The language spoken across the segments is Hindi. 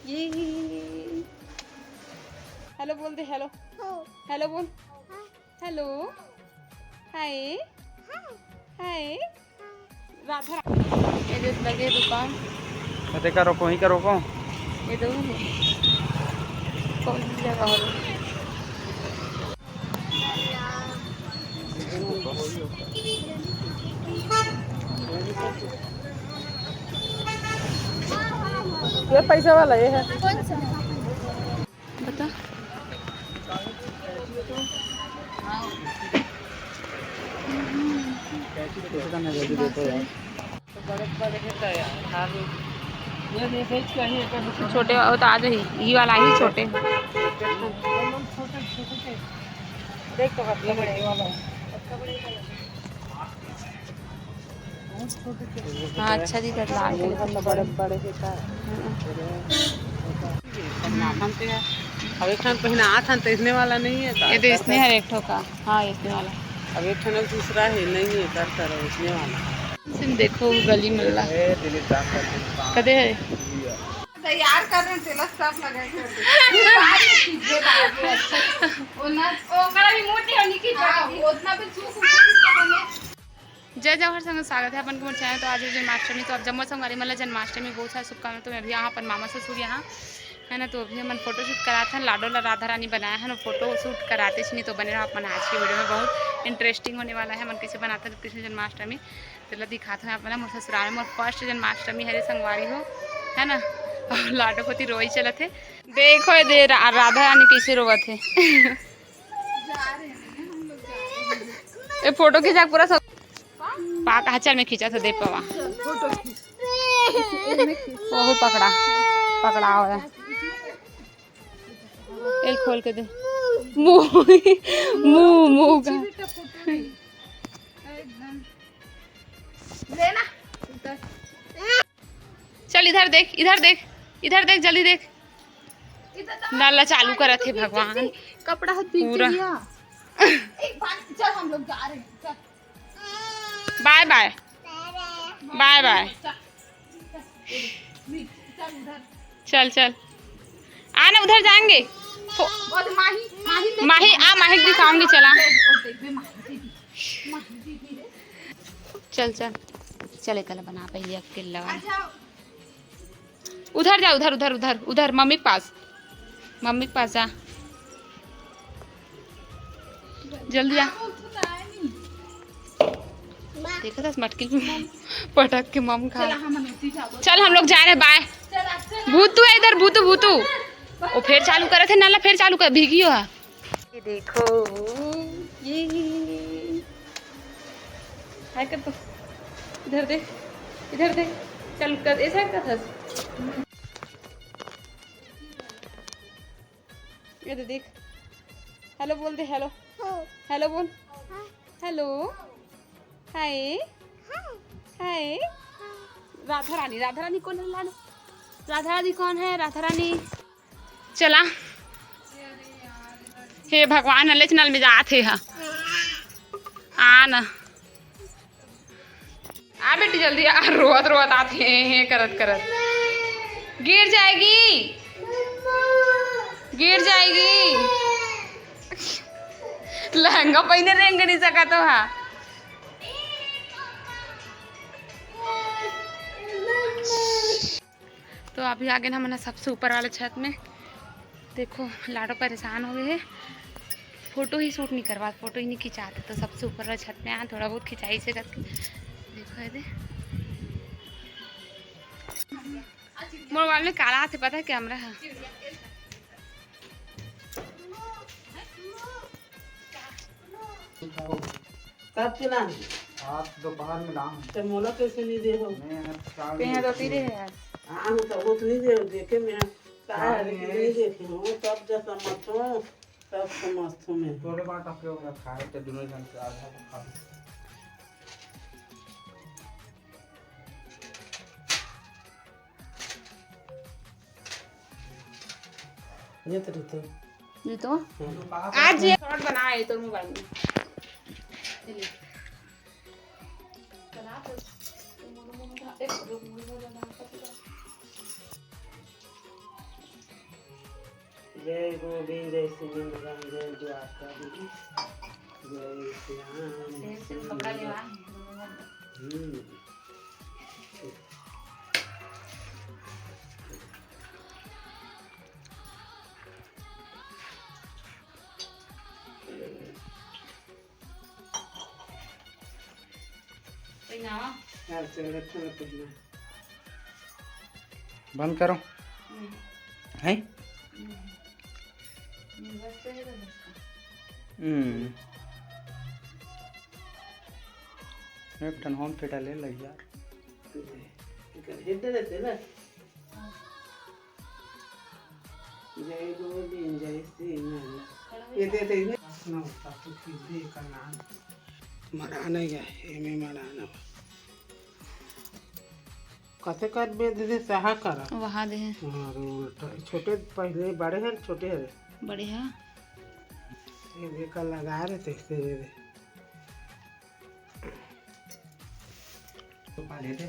ये हेलो बोल दे। हेलो हेलो बोल। हेलो हाय हाय। राधा ये जो लगे दुकान देखा रोको ही का रोको ये तो कौन सी जगह हो ये पैसा वाला ये है। बता। छोटे वो तो आज ही वाला ही छोटे देख तो वाला हाँ अच्छा जी कर लाल कलर बड़े बड़े अब एक खान पहना था तो इसने वाला नहीं है। ये तो इसने हर एक ठोका। हाँ इसने वाला अब एक खान दूसरा है नहीं है करता रहो इसने वाला। सिम देखो गली मिल रहा कदे है तैयार कर रहे थे सब लगा कर जय जवाहर संग स्वागत है अपन को चैनल। तो आज जन्माष्टमी तो अब जम्मू संगवारी मतलब जन्माष्टमी बहुत सारा शुभकामनाएं। तो अभी यहाँ पर मामा ससुर यहाँ है ना, तो अभी हम फोटो शूट कराते हैं। लाडो ला राधा रानी बनाया है ना, फोटो शूट कराते नहीं तो बने रहा अपन आज की वीडियो में बहुत इंटरेस्टिंग होने वाला है। मन कैसे बनाते हैं कृष्ण जन्माष्टमी तो दिखाते हैं अपना मोर ससुराल में। फर्स्ट जन्माष्टमी हरे संगवारी हो है ना, और लाडो को ती रोई चलत है। देखो दे राधा रानी कैसे रोवत है। ये फोटो खींचा पूरा सब पाक हचल में खींचा तो दे पवा वो पकड़ा पकड़ा हो रहा एक खोल के दे मुंह मुंह मुंह का चल इधर देख इधर देख इधर देख जल्दी देख। नाला चालू करा थे भगवान कपड़ा पूरा। एक बार चल हम लोग जा रहे हैं। Bye bye bye bye. चल चल आना उधर जाएंगे। माही आ माही दिखाऊंगी चला। चल चल चले कल बना पहले अकेला उधर जा उधर उधर उधर उधर मम्मी के पास जा जल्दी आ। देखा था मटकी पटक के मम खा। चल हम लोग जा रहे हैं बाय। भूतू है इधर भूतू भूतू वो फिर चालू करे थे नाला फिर चालू कर भीगी हो। ये देखो ये है कर तो इधर देख चल कर ऐसा कर था। ये देख हेलो बोल दे। हेलो हेलो बोल। हेलो हाय हाय। राधा रानी कौन है? राधा रानी कौन है? राधा रानी चला हे भगवान नले नल में जाते हैं आना आ बेटी जल्दी आ। रोवत रोवत आते हैं करत करत गिर जाएगी लहंगा पहने रेंग नहीं सका तो हाँ। तो अभी आगे ना मैंने सबसे ऊपर वाले छत में देखो लाडो परेशान हो गए हैं। फोटो ही शूट नहीं करवा फोटो ही नहीं खिंचाते तो सबसे ऊपर वाले छत में आया थोड़ा बहुत खिंचाई से करके देखो ये मोबाइल में काला हाथ पता है कैमरा है। कब चला आज दोपहर में लाऊं तो मोला कैसे नहीं दे हो पे तो तीरे है यार। हां तो वो नहीं दे देखे मैं काहे नहीं देखे हो तब जैसा मत हो तब समझ में तोरे बात आपके हो खाए तो दोनों जन से आधा खा ये तो आज ये शॉर्ट बनाए तो मोबाइल में जय गोविंद जय सिंह राम जय द्वारकाधीश जय श्याम कपड़ा लेवा बंद करो है एक टन होम थिएटर ले लो यार जय गोविंद जय श्री ये दे ना ताकि दे करना मराना है एमे मराना कते कर बे दीदी सहा कर वहाँ दे छोटे पहले बड़े हैं छोटे हैं बड़े हैं ये देखा लगा रहे थे इससे दे तो पाले थे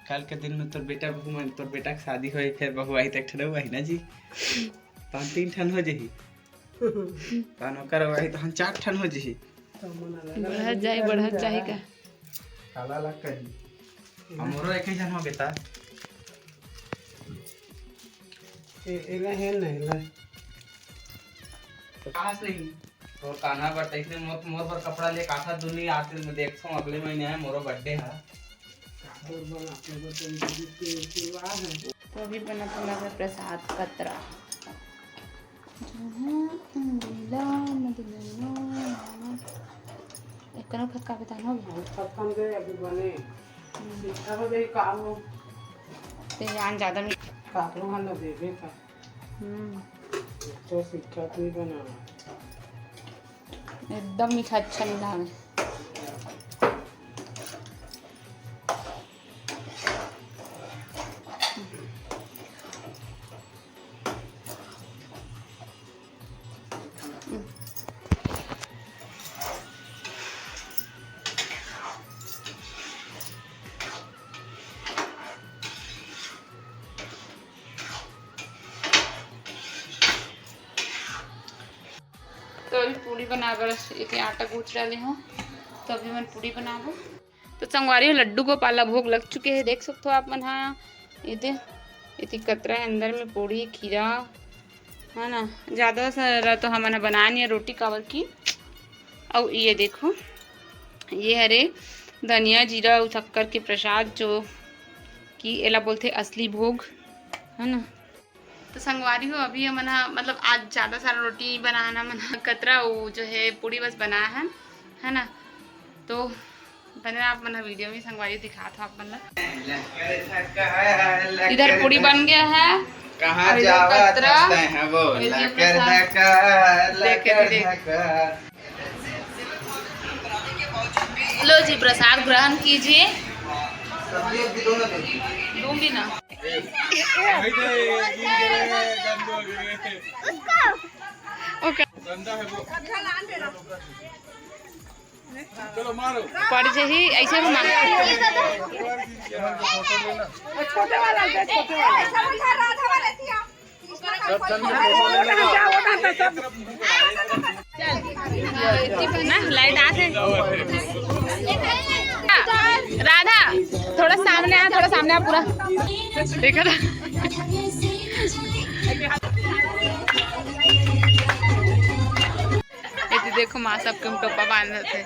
कल के दिन में तोर बेटा बहू मन तोर बेटा की शादी होई फिर बहू आई तक ठड़ो आई ना जी 5-3 ठन हो जही पानो करवाई तो हम 4 ठन हो जही बढ़त जाए का काला लग कही हमरो एक ही जन हो बेटा एला है नहीं खास नहीं और कान्हा पर तैसे मोर पर कपड़ा ले काथा दुनी आते में देखो अगले महीने है मोरो बर्थडे है और बना अपने को तो अभी बना तुम्हारा प्रसाद कतरा एक कनो खत का बताना हो खत्म दे अभी बने सीखा हो गई काम हो ते जान ज्यादा में काकरो हां न देबे का तो सीखा नहीं बना एकदम मीठा अच्छा नहीं लगा तो अभी पूड़ी बनाकर एक आटा गूंथ डाले हूँ तो अभी मैं पूड़ी बनाबो तो संगवारी लड्डू गोपाल भोग लग चुके हैं देख सकते हो आप मन हाँ ये कतरा है अंदर में पूड़ी खीरा है ना ज़्यादा सारा तो हमने बनाया नहीं है रोटी कावर की और ये देखो ये हरे धनिया जीरा और शक्कर के प्रसाद जो कि एला बोलते असली भोग है ना। तो संगवारी हो अभी मना मतलब आज ज़्यादा सारा रोटी बनाना मना कतरा वो जो है पूड़ी बस बनाया है ना। तो बने आप मना वीडियो में संगवारी दिखा था आप मतलब इधर पूड़ी बन गया है कहाँ जावा है वो लो जी प्रसाद ग्रहण कीजिए दूंगी ना चलो मारो पड़ जाही ऐसे घुमा छोटे वाला राधा वाला थिया ना लाइट आते राधा थोड़ा सामने आ पूरा देखा था देखो माँ सबके टोपा बांध थे।